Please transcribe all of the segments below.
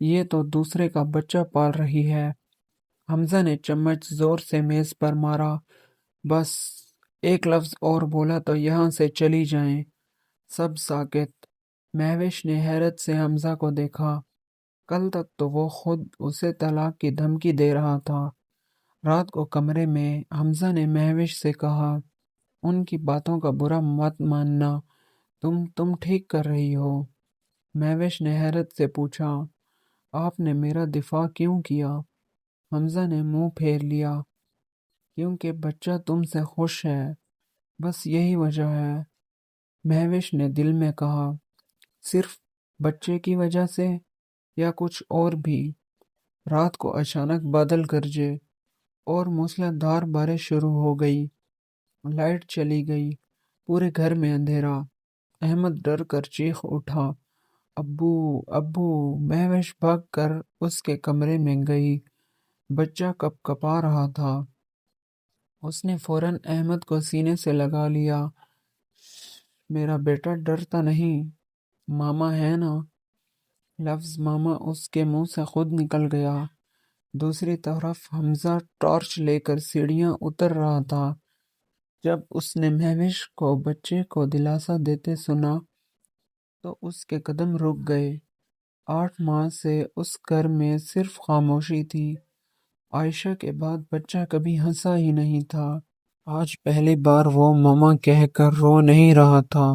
یہ تو دوسرے کا بچہ پال رہی ہے۔ حمزہ نے چمچ زور سے میز پر مارا۔ بس ایک لفظ اور بولا تو یہاں سے چلی جائیں۔ سب ساکت۔ مہوش نے حیرت سے حمزہ کو دیکھا۔ کل تک تو وہ خود اسے طلاق کی دھمکی دے رہا تھا۔ رات کو کمرے میں حمزہ نے مہوش سے کہا، ان کی باتوں کا برا مت ماننا، تم ٹھیک کر رہی ہو؟ مہوش نے حیرت سے پوچھا، آپ نے میرا دفاع کیوں کیا؟ حمزہ نے منہ پھیر لیا، کیونکہ بچہ تم سے خوش ہے، بس یہی وجہ ہے۔ مہوش نے دل میں کہا، صرف بچے کی وجہ سے یا کچھ اور بھی؟ رات کو اچانک بادل گرجے اور موسلا دھار بارش شروع ہو گئی۔ لائٹ چلی گئی۔ پورے گھر میں اندھیرا۔ احمد ڈر کر چیخ اٹھا، ابو ابو! مہوش بھاگ کر اس کے کمرے میں گئی۔ بچہ کپ کپا رہا تھا۔ اس نے فوراً احمد کو سینے سے لگا لیا۔ میرا بیٹا ڈرتا نہیں، ماما ہے نا؟ لفظ ماما اس کے منہ سے خود نکل گیا۔ دوسری طرف حمزہ ٹارچ لے کر سیڑھیاں اتر رہا تھا۔ جب اس نے مہوش کو بچے کو دلاسا دیتے سنا تو اس کے قدم رک گئے۔ 8 ماہ سے اس گھر میں صرف خاموشی تھی۔ عائشہ کے بعد بچہ کبھی ہنسا ہی نہیں تھا۔ آج پہلی بار وہ ماما کہہ کر رو نہیں رہا تھا،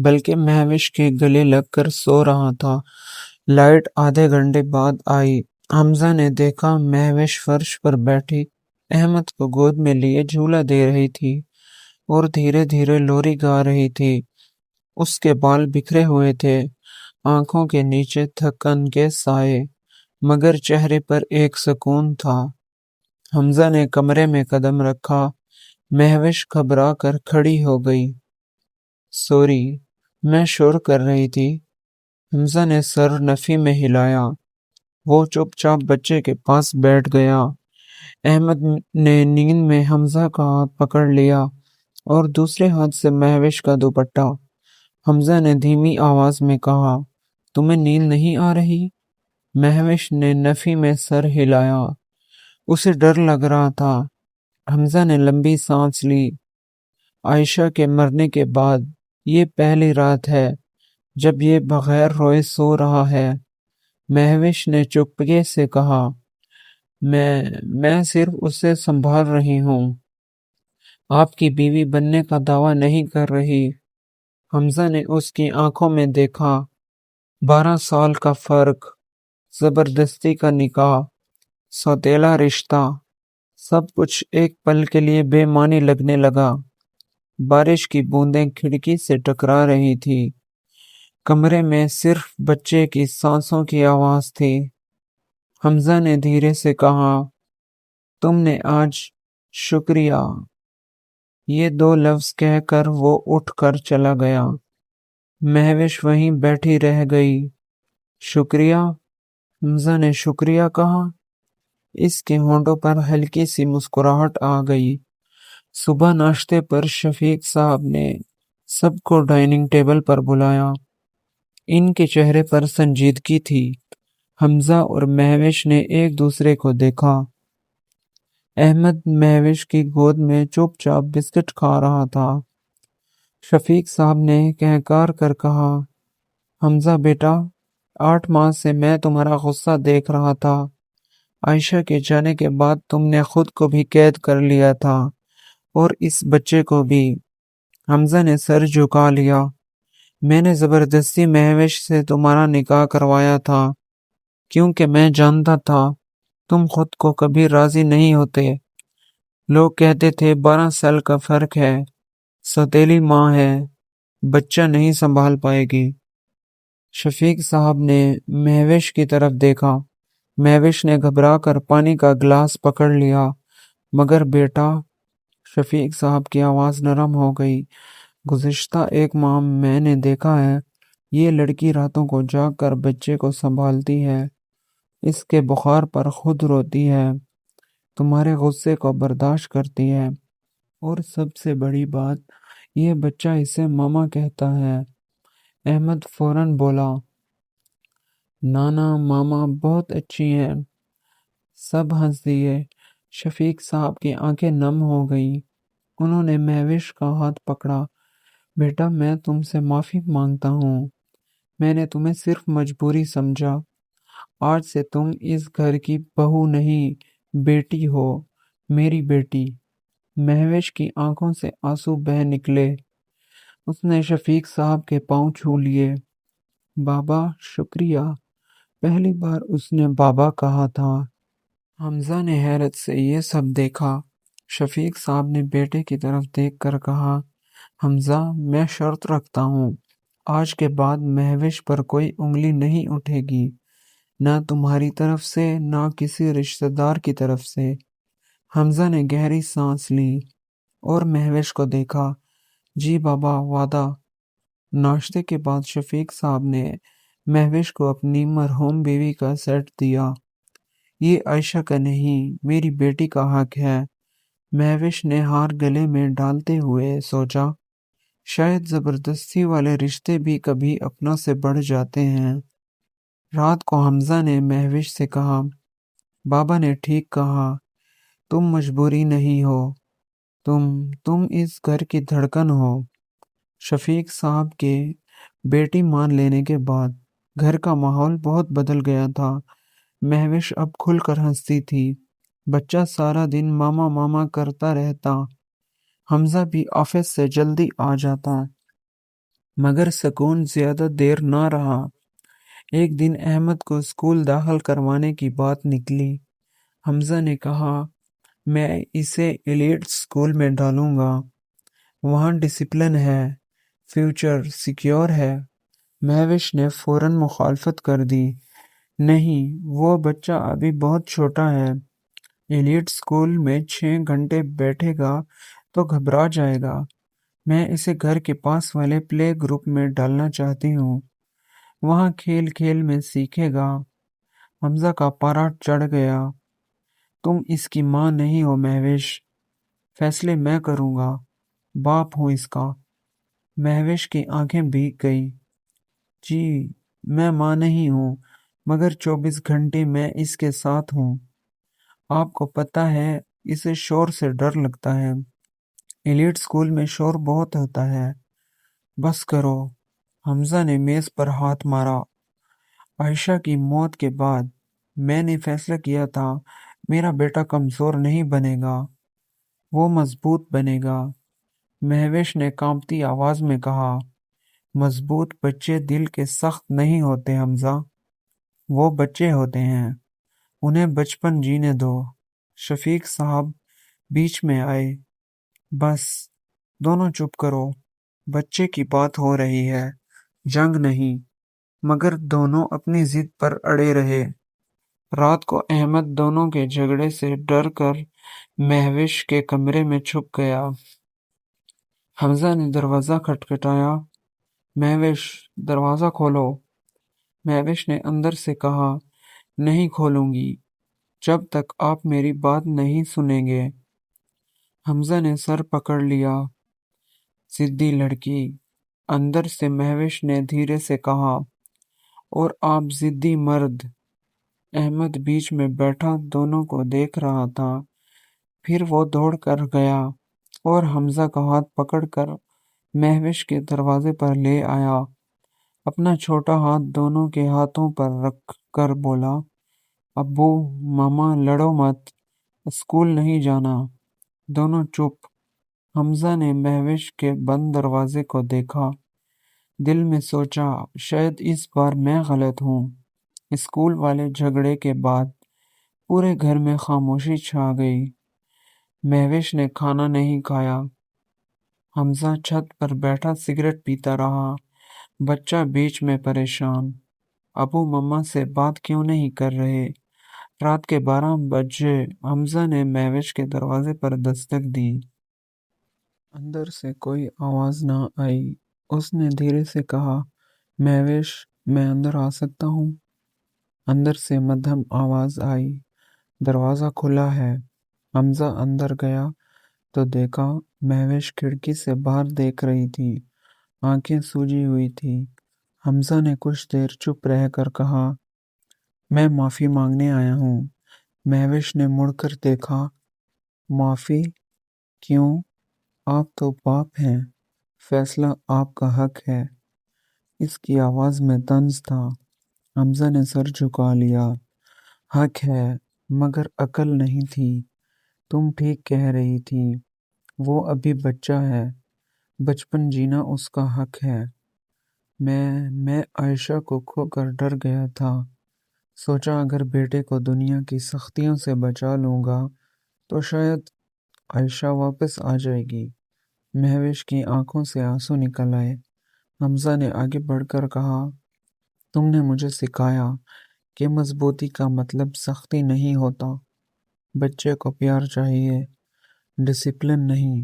بلکہ مہوش کے گلے لگ کر سو رہا تھا۔ لائٹ آدھے گھنٹے بعد آئی۔ حمزہ نے دیکھا مہوش فرش پر بیٹھی احمد کو گود میں لیے جھولا دے رہی تھی اور دھیرے دھیرے لوری گا رہی تھی۔ اس کے بال بکھرے ہوئے تھے، آنکھوں کے نیچے تھکن کے سائے، مگر چہرے پر ایک سکون تھا۔ حمزہ نے کمرے میں قدم رکھا۔ مہوش گھبرا کر کھڑی ہو گئی۔ سوری، میں شور کر رہی تھی۔ حمزہ نے سر نفی میں ہلایا۔ وہ چپ چاپ بچے کے پاس بیٹھ گیا۔ احمد نے نیند میں حمزہ کا ہاتھ پکڑ لیا اور دوسرے ہاتھ سے مہوش کا دوپٹہ۔ حمزہ نے دھیمی آواز میں کہا، تمہیں نیند نہیں آ رہی؟ مہوش نے نفی میں سر ہلایا۔ اسے ڈر لگ رہا تھا۔ حمزہ نے لمبی سانس لی۔ عائشہ کے مرنے کے بعد یہ پہلی رات ہے جب یہ بغیر روئے سو رہا ہے۔ مہوش نے چپکے سے کہا، میں صرف اسے سنبھال رہی ہوں، آپ کی بیوی بننے کا دعویٰ نہیں کر رہی۔ حمزہ نے اس کی آنکھوں میں دیکھا۔ 12 سال کا فرق، زبردستی کا نکاح، سوتیلا رشتہ، سب کچھ ایک پل کے لیے بے معنی لگنے لگا۔ بارش کی بوندیں کھڑکی سے ٹکرا رہی تھی۔ کمرے میں صرف بچے کی سانسوں کی آواز تھی۔ حمزہ نے دھیرے سے کہا، تم نے آج شکریہ۔ یہ 2 لفظ کہہ کر وہ اٹھ کر چلا گیا۔ مہوش وہیں بیٹھی رہ گئی۔ شکریہ؟ حمزہ نے شکریہ کہا؟ اس کے ہونٹوں پر ہلکی سی مسکراہٹ آ گئی۔ صبح ناشتے پر شفیق صاحب نے سب کو ڈائننگ ٹیبل پر بلایا۔ ان کے چہرے پر سنجیدگی تھی۔ حمزہ اور مہوش نے ایک دوسرے کو دیکھا۔ احمد مہوش کی گود میں چپ چاپ بسکٹ کھا رہا تھا۔ شفیق صاحب نے کہکار کر کہا، حمزہ بیٹا، 8 ماہ سے میں تمہارا غصہ دیکھ رہا تھا۔ عائشہ کے جانے کے بعد تم نے خود کو بھی قید کر لیا تھا اور اس بچے کو بھی۔ حمزہ نے سر جھکا لیا۔ میں نے زبردستی مہوش سے تمہارا نکاح کروایا تھا کیونکہ میں جانتا تھا تم خود کو کبھی راضی نہیں ہوتے۔ لوگ کہتے تھے 12 سال کا فرق ہے، سوتیلی ماں ہے، بچہ نہیں سنبھال پائے گی۔ شفیق صاحب نے مہوش کی طرف دیکھا۔ مہوش نے گھبرا کر پانی کا گلاس پکڑ لیا۔ مگر بیٹا، شفیق صاحب کی آواز نرم ہو گئی، گزشتہ 1 ماہ میں نے دیکھا ہے یہ لڑکی راتوں کو جاگ کر بچے کو سنبھالتی ہے، اس کے بخار پر خود روتی ہے، تمہارے غصے کو برداشت کرتی ہے، اور سب سے بڑی بات یہ بچہ اسے ماما کہتا ہے۔ احمد فوراً بولا، نانا ماما بہت اچھی ہیں۔ سب ہنس دیے۔ شفیق صاحب کی آنکھیں نم ہو گئیں۔ انہوں نے مہوش کا ہاتھ پکڑا۔ بیٹا میں تم سے معافی مانگتا ہوں۔ میں نے تمہیں صرف مجبوری سمجھا۔ آج سے تم اس گھر کی بہو نہیں، بیٹی ہو، میری بیٹی۔ مہوش کی آنکھوں سے آنسو بہہ نکلے۔ اس نے شفیق صاحب کے پاؤں چھو لیے۔ بابا شکریہ۔ پہلی بار اس نے بابا کہا تھا۔ حمزہ نے حیرت سے یہ سب دیکھا۔ شفیق صاحب نے بیٹے کی طرف دیکھ کر کہا، حمزہ میں شرط رکھتا ہوں، آج کے بعد مہوش پر کوئی انگلی نہیں اٹھے گی، نہ تمہاری طرف سے نہ کسی رشتہ دار کی طرف سے۔ حمزہ نے گہری سانس لی اور مہوش کو دیکھا۔ جی بابا، وعدہ۔ ناشتے کے بعد شفیق صاحب نے مہوش کو اپنی مرحوم بیوی کا سیٹ دیا۔ یہ عائشہ کا نہیں، میری بیٹی کا حق ہے۔ مہوش نے ہار گلے میں ڈالتے ہوئے سوچا، شاید زبردستی والے رشتے بھی کبھی اپنا سے بڑھ جاتے ہیں۔ رات کو حمزہ نے مہوش سے کہا، بابا نے ٹھیک کہا، تم مجبوری نہیں ہو، تم اس گھر کی دھڑکن ہو۔ شفیق صاحب کے بیٹی مان لینے کے بعد گھر کا ماحول بہت بدل گیا تھا۔ مہوش اب کھل کر ہنستی تھی۔ بچہ سارا دن ماما ماما کرتا رہتا۔ حمزہ بھی آفس سے جلدی آ جاتا، مگر سکون زیادہ دیر نہ رہا۔ ایک دن احمد کو اسکول داخل کروانے کی بات نکلی۔ حمزہ نے کہا، میں اسے ایلیٹ اسکول میں ڈالوں گا، وہاں ڈسپلن ہے، فیوچر سیکیور ہے۔ مہوش نے فوراً مخالفت کر دی، نہیں، وہ بچہ ابھی بہت چھوٹا ہے، ایلیٹ اسکول میں 6 گھنٹے بیٹھے گا تو گھبرا جائے گا۔ میں اسے گھر کے پاس والے پلے گروپ میں ڈالنا چاہتی ہوں، وہاں کھیل کھیل میں سیکھے گا۔ حمزہ کا پارا چڑھ گیا۔ تم اس کی ماں نہیں ہو مہوش، فیصلے میں کروں گا، باپ ہوں اس کا۔ مہوش کی آنکھیں بھیگ گئی۔ جی میں ماں نہیں ہوں، مگر 24 گھنٹے میں اس کے ساتھ ہوں۔ آپ کو پتہ ہے اسے شور سے ڈر لگتا ہے، ایلیٹ اسکول میں شور بہت ہوتا ہے۔ بس کرو۔ حمزہ نے میز پر ہاتھ مارا۔ عائشہ کی موت کے بعد میں نے فیصلہ کیا تھا، میرا بیٹا کمزور نہیں بنے گا، وہ مضبوط بنے گا۔ مہوش نے کانپتی آواز میں کہا، مضبوط بچے دل کے سخت نہیں ہوتے حمزہ، وہ بچے ہوتے ہیں، انہیں بچپن جینے دو۔ شفیق صاحب بیچ میں آئے، بس دونوں چپ کرو، بچے کی بات ہو رہی ہے، جنگ نہیں۔ مگر دونوں اپنی ضد پر اڑے رہے۔ رات کو احمد دونوں کے جھگڑے سے ڈر کر مہوش کے کمرے میں چھپ گیا۔ حمزہ نے دروازہ کھٹکھٹایا، مہوش دروازہ کھولو۔ مہوش نے اندر سے کہا، نہیں کھولوں گی جب تک آپ میری بات نہیں سنیں گے۔ حمزہ نے سر پکڑ لیا، ضدی لڑکی۔ اندر سے مہوش نے دھیرے سے کہا، اور آپ ضدی مرد۔ احمد بیچ میں بیٹھا دونوں کو دیکھ رہا تھا، پھر وہ دوڑ کر گیا اور حمزہ کا ہاتھ پکڑ کر مہوش کے دروازے پر لے آیا، اپنا چھوٹا ہاتھ دونوں کے ہاتھوں پر رکھ کر بولا، ابو ماما لڑو مت، اسکول نہیں جانا۔ دونوں چپ۔ حمزہ نے مہوش کے بند دروازے کو دیکھا، دل میں سوچا، شاید اس بار میں غلط ہوں۔ اسکول والے جھگڑے کے بعد پورے گھر میں خاموشی چھا گئی۔ مہوش نے کھانا نہیں کھایا۔ حمزہ چھت پر بیٹھا سگریٹ پیتا رہا، بچہ بیچ میں پریشان، ابو مما سے بات کیوں نہیں کر رہے؟ رات کے 12 بجے حمزہ نے مہوش کے دروازے پر دستک دی۔ اندر سے کوئی آواز نہ آئی۔ اس نے دھیرے سے کہا، مہوش میں اندر آ سکتا ہوں؟ اندر سے مدھم آواز آئی، دروازہ کھلا ہے۔ حمزہ اندر گیا تو دیکھا مہوش کھڑکی سے باہر دیکھ رہی تھی، آنکھیں سوجی ہوئی تھی۔ حمزہ نے کچھ دیر چپ رہ کر کہا، میں معافی مانگنے آیا ہوں۔ مہوش نے مڑ کر دیکھا۔ معافی؟ کیوں؟ آپ تو باپ ہیں، فیصلہ آپ کا حق ہے۔ اس کی آواز میں طنز تھا۔ حمزہ نے سر جھکا لیا۔ حق ہے، مگر عقل نہیں تھی۔ تم ٹھیک کہہ رہی تھی، وہ ابھی بچہ ہے، بچپن جینا اس کا حق ہے۔ میں عائشہ کو کھو کر ڈر گیا تھا۔ سوچا اگر بیٹے کو دنیا کی سختیوں سے بچا لوں گا تو شاید عائشہ واپس آ جائے گی۔ مہوش کی آنکھوں سے آنسو نکل آئے۔ حمزہ نے آگے بڑھ کر کہا، تم نے مجھے سکھایا کہ مضبوطی کا مطلب سختی نہیں ہوتا۔ بچے کو پیار چاہیے، ڈسپلن نہیں۔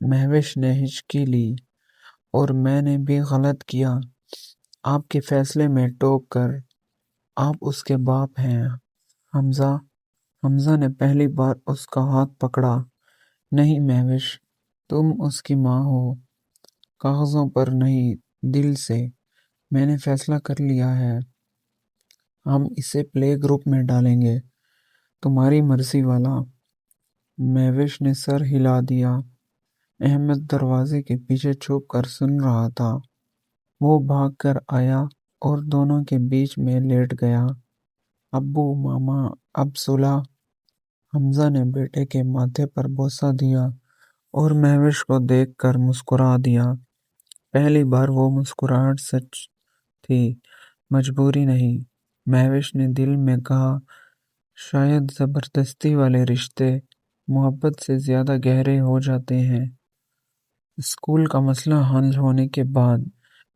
مہوش نے ہچکی لی۔ اور میں نے بھی غلط کیا، آپ کے فیصلے میں ٹوک کر۔ آپ اس کے باپ ہیں۔ حمزہ نے پہلی بار اس کا ہاتھ پکڑا۔ نہیں مہوش، تم اس کی ماں ہو، کاغذوں پر نہیں، دل سے۔ میں نے فیصلہ کر لیا ہے، ہم اسے پلے گروپ میں ڈالیں گے، تمہاری مرضی والا۔ مہوش نے سر ہلا دیا۔ احمد دروازے کے پیچھے چھپ کر سن رہا تھا۔ وہ بھاگ کر آیا اور دونوں کے بیچ میں لیٹ گیا۔ ابو، ماما، اب صلح۔ حمزہ نے بیٹے کے ماتھے پر بوسہ دیا اور مہوش کو دیکھ کر مسکرا دیا۔ پہلی بار وہ مسکراہٹ سچ تھی، مجبوری نہیں۔ مہوش نے دل میں کہا، شاید زبردستی والے رشتے محبت سے زیادہ گہرے ہو جاتے ہیں۔ اسکول کا مسئلہ حل ہونے کے بعد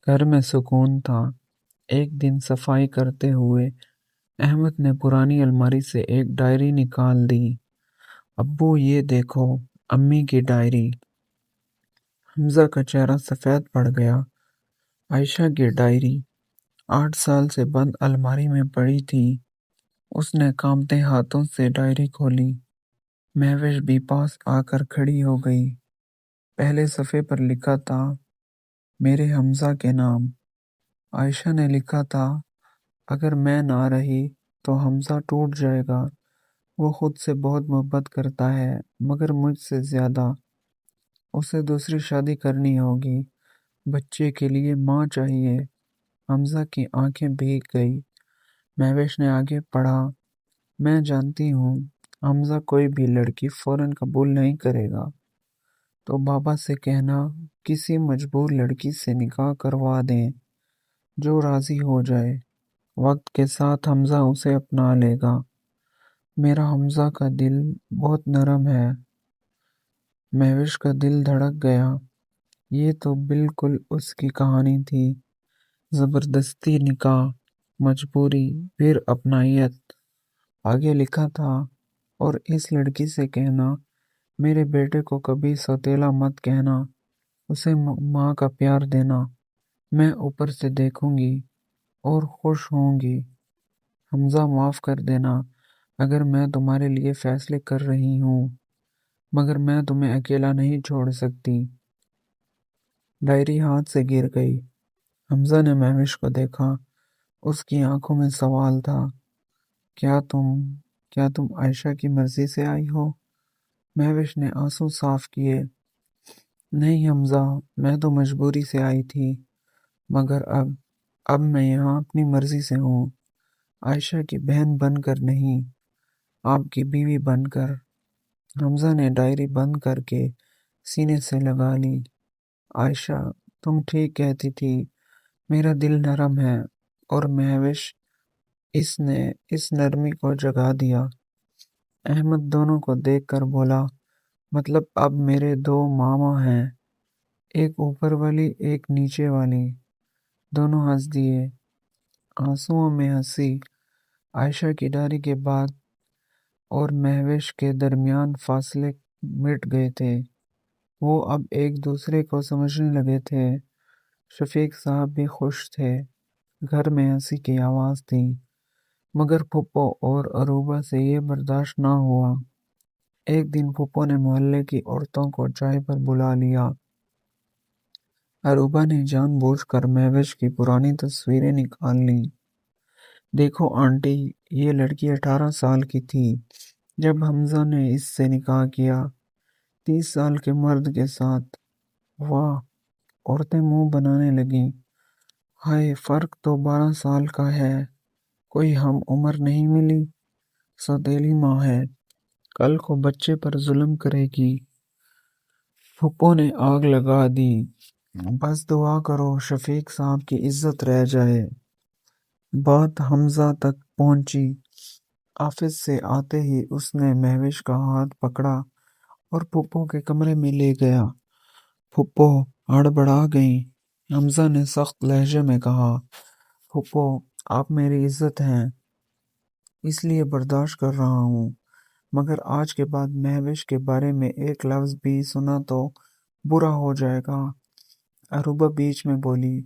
گھر میں سکون تھا۔ ایک دن صفائی کرتے ہوئے احمد نے پرانی الماری سے ایک ڈائری نکال دی۔ ابو یہ دیکھو، امی کی ڈائری۔ حمزہ کا چہرہ سفید پڑ گیا۔ عائشہ کی ڈائری 8 سال سے بند الماری میں پڑی تھی۔ اس نے کانپتے ہاتھوں سے ڈائری کھولی۔ مہوش بھی پاس آ کر کھڑی ہو گئی۔ پہلے صفحے پر لکھا تھا، میرے حمزہ کے نام۔ عائشہ نے لکھا تھا، اگر میں نہ رہی تو حمزہ ٹوٹ جائے گا۔ وہ خود سے بہت محبت کرتا ہے مگر مجھ سے زیادہ۔ اسے دوسری شادی کرنی ہوگی۔ بچے کے لیے ماں چاہیے۔ حمزہ کی آنکھیں بھیگ گئی۔ مہوش نے آگے پڑھا، میں جانتی ہوں حمزہ کوئی بھی لڑکی فوراً قبول نہیں کرے گا، تو بابا سے کہنا کسی مجبور لڑکی سے نکاح کروا دیں جو راضی ہو جائے۔ وقت کے ساتھ حمزہ اسے اپنا لے گا۔ میرا حمزہ کا دل بہت نرم ہے۔ مہوش کا دل دھڑک گیا۔ یہ تو بالکل اس کی کہانی تھی، زبردستی نکاح، مجبوری، پھر اپنائیت۔ آگے لکھا تھا، اور اس لڑکی سے کہنا میرے بیٹے کو کبھی سوتیلا مت کہنا، اسے ماں کا پیار دینا، میں اوپر سے دیکھوں گی اور خوش ہوں گی۔ حمزہ معاف کر دینا اگر میں تمہارے لیے فیصلے کر رہی ہوں، مگر میں تمہیں اکیلا نہیں چھوڑ سکتی۔ ڈائری ہاتھ سے گر گئی۔ حمزہ نے مہوش کو دیکھا۔ اس کی آنکھوں میں سوال تھا، کیا تم عائشہ کی مرضی سے آئی ہو؟ مہوش نے آنسو صاف کیے۔ نہیں حمزہ، میں تو مجبوری سے آئی تھی، مگر اب میں یہاں اپنی مرضی سے ہوں، عائشہ کی بہن بن کر نہیں، آپ کی بیوی بن کر۔ حمزہ نے ڈائری بند کر کے سینے سے لگا لی۔ عائشہ، تم ٹھیک کہتی تھی، میرا دل نرم ہے۔ اور مہوش، اس نے اس نرمی کو جگا دیا۔ احمد دونوں کو دیکھ کر بولا، مطلب اب میرے 2 ماما ہیں، ایک اوپر والی ایک نیچے والی۔ دونوں ہنس دیے۔ آنسوؤں میں ہنسی۔ عائشہ کی ڈائری کے بعد اور مہوش کے درمیان فاصلے مٹ گئے تھے۔ وہ اب ایک دوسرے کو سمجھنے لگے تھے۔ شفیق صاحب بھی خوش تھے۔ گھر میں ہنسی کی آواز تھی، مگر پھپھو اور اروبا سے یہ برداشت نہ ہوا۔ ایک دن پھپھو نے محلے کی عورتوں کو چائے پر بلا لیا۔ اروبا نے جان بوجھ کر مہوش کی پرانی تصویریں نکال لیں۔ دیکھو آنٹی، یہ لڑکی 18 سال کی تھی جب حمزہ نے اس سے نکاح کیا، 30 سال کے مرد کے ساتھ۔ واہ! عورتیں منہ بنانے لگیں۔ ہائے، فرق تو 12 سال کا ہے، کوئی ہم عمر نہیں ملی، سوتیلی ماں ہے، کل کو بچے پر ظلم کرے گی۔ پھپھو نے آگ لگا دی۔ بس دعا کرو شفیق صاحب کی عزت رہ جائے۔ بات حمزہ تک پہنچی۔ آفس سے آتے ہی اس نے مہوش کا ہاتھ پکڑا اور پھپھو کے کمرے میں لے گیا۔ پھپھو ہڑبڑا گئیں۔ حمزہ نے سخت لہجے میں کہا، پھپھو آپ میری عزت ہیں، اس لیے برداشت کر رہا ہوں، مگر آج کے بعد مہوش کے بارے میں ایک لفظ بھی سنا تو برا ہو جائے گا۔ اروبہ بیچ میں بولی،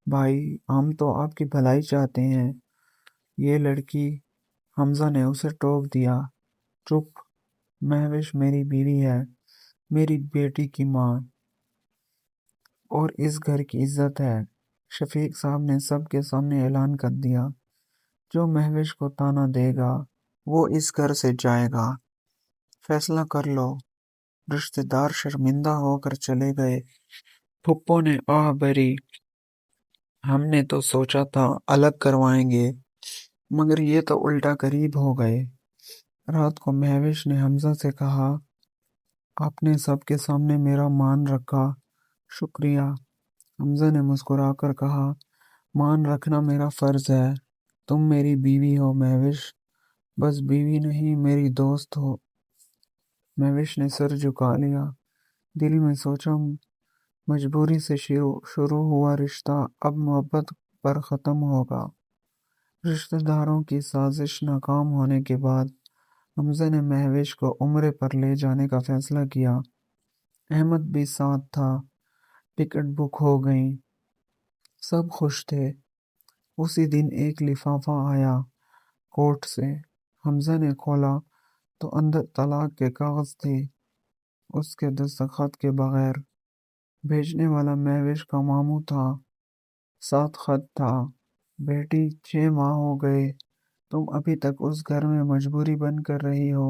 بھائی ہم تو آپ کی بھلائی چاہتے ہیں، یہ لڑکی۔ حمزہ نے اسے ٹوک دیا، چپ، مہوش میری بیوی ہے، میری بیٹی کی ماں، اور اس گھر کی عزت ہے۔ شفیق صاحب نے سب کے سامنے اعلان کر دیا، جو مہوش کو طعنہ دے گا وہ اس گھر سے جائے گا، فیصلہ کر لو۔ رشتہ دار شرمندہ ہو کر چلے گئے۔ پھپھو نے آہ بھری، ہم نے تو سوچا تھا الگ کروائیں گے، مگر یہ تو الٹا قریب ہو گئے۔ رات کو مہوش نے حمزہ سے کہا، آپ نے سب کے سامنے میرا مان رکھا، شکریہ۔ حمزہ نے مسکرا کر کہا، مان رکھنا میرا فرض ہے، تم میری بیوی ہو مہوش، بس بیوی نہیں میری دوست ہو۔ مہوش نے سر جھکا لیا، دل میں سوچا، مجبوری سے شروع ہوا رشتہ اب محبت پر ختم ہوگا۔ رشتہ داروں کی سازش ناکام ہونے کے بعد حمزہ نے مہوش کو عمرے پر لے جانے کا فیصلہ کیا۔ احمد بھی ساتھ تھا۔ ٹکٹ بک ہو گئیں، سب خوش تھے۔ اسی دن ایک لفافہ آیا کورٹ سے۔ حمزہ نے کھولا تو اندر طلاق کے کاغذ تھے، اس کے دستخط کے بغیر۔ بھیجنے والا مہوش کا ماموں تھا۔ ساتھ خط تھا، بیٹی 6 ماہ ہو گئے، تم ابھی تک اس گھر میں مجبوری بن کر رہی ہو،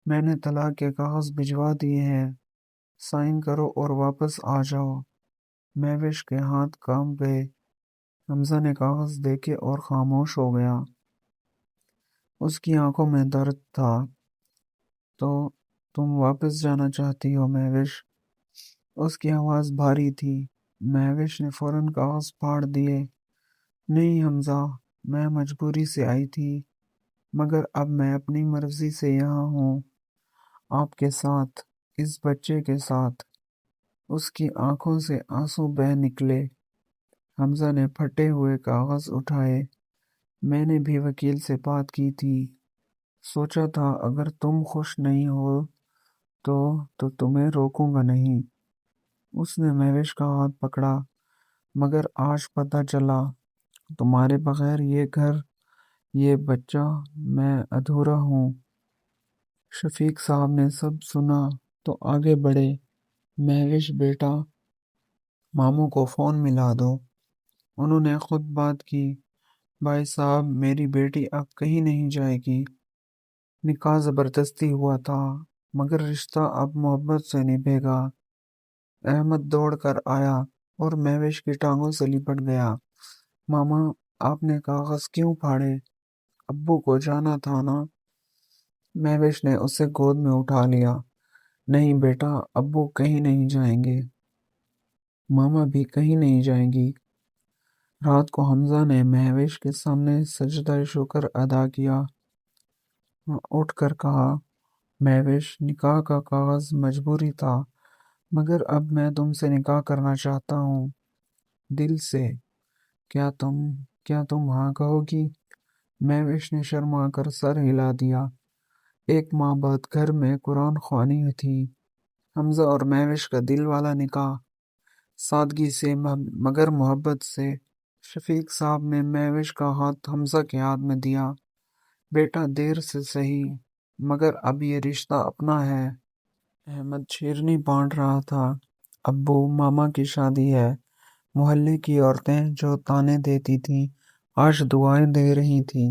میں نے طلاق کے کاغذ بھجوا دیے ہیں، سائن کرو اور واپس آ جاؤ۔ مہوش کے ہاتھ کانپ گئے۔ حمزہ نے کاغذ دیکھے اور خاموش ہو گیا۔ اس کی آنکھوں میں درد تھا۔ تو تم واپس جانا چاہتی ہو مہوش؟ اس کی آواز بھاری تھی۔ مہوش نے فوراً کاغذ پھاڑ دیے۔ نہیں حمزہ، میں مجبوری سے آئی تھی، مگر اب میں اپنی مرضی سے یہاں ہوں، آپ کے ساتھ، اس بچے کے ساتھ۔ اس کی آنکھوں سے آنسو بہہ نکلے۔ حمزہ نے پھٹے ہوئے کاغذ اٹھائے۔ میں نے بھی وکیل سے بات کی تھی، سوچا تھا اگر تم خوش نہیں ہو تو تمہیں روکوں گا نہیں۔ اس نے مہوش کا ہاتھ پکڑا، مگر آج پتہ چلا تمہارے بغیر یہ گھر، یہ بچہ، میں ادھورا ہوں۔ شفیق صاحب نے سب سنا تو آگے بڑھے، مہوش بیٹا، ماموں کو فون ملا دو۔ انہوں نے خود بات کی، بھائی صاحب میری بیٹی اب کہیں نہیں جائے گی، نکاح زبردستی ہوا تھا، مگر رشتہ اب محبت سے نبھے گا۔ احمد دوڑ کر آیا اور مہوش کی ٹانگوں سے لپٹ گیا۔ ماما آپ نے کاغذ کیوں پھاڑے؟ ابو کو جانا تھا نا؟ مہوش نے اسے گود میں اٹھا لیا۔ نہیں بیٹا، ابو کہیں نہیں جائیں گے، ماما بھی کہیں نہیں جائیں گی۔ رات کو حمزہ نے مہوش کے سامنے سجدہ شکر ادا کیا، اٹھ کر کہا، مہوش نکاح کا کاغذ مجبوری تھا، مگر اب میں تم سے نکاح کرنا چاہتا ہوں، دل سے۔ کیا تم ہاں کہو گی؟ مہوش نے شرما کر سر ہلا دیا۔ ایک ماہ بعد گھر میں قرآن خوانی تھی۔ حمزہ اور مہوش کا دل والا نکاح، سادگی سے مگر محبت سے۔ شفیق صاحب نے مہوش کا ہاتھ حمزہ کے ہاتھ میں دیا۔ بیٹا دیر سے سہی، مگر اب یہ رشتہ اپنا ہے۔ احمد شیرنی بانٹ رہا تھا۔ ابو، ماما کی شادی ہے۔ محلے کی عورتیں جو طعنے دیتی تھیں آج دعائیں دے رہی تھیں۔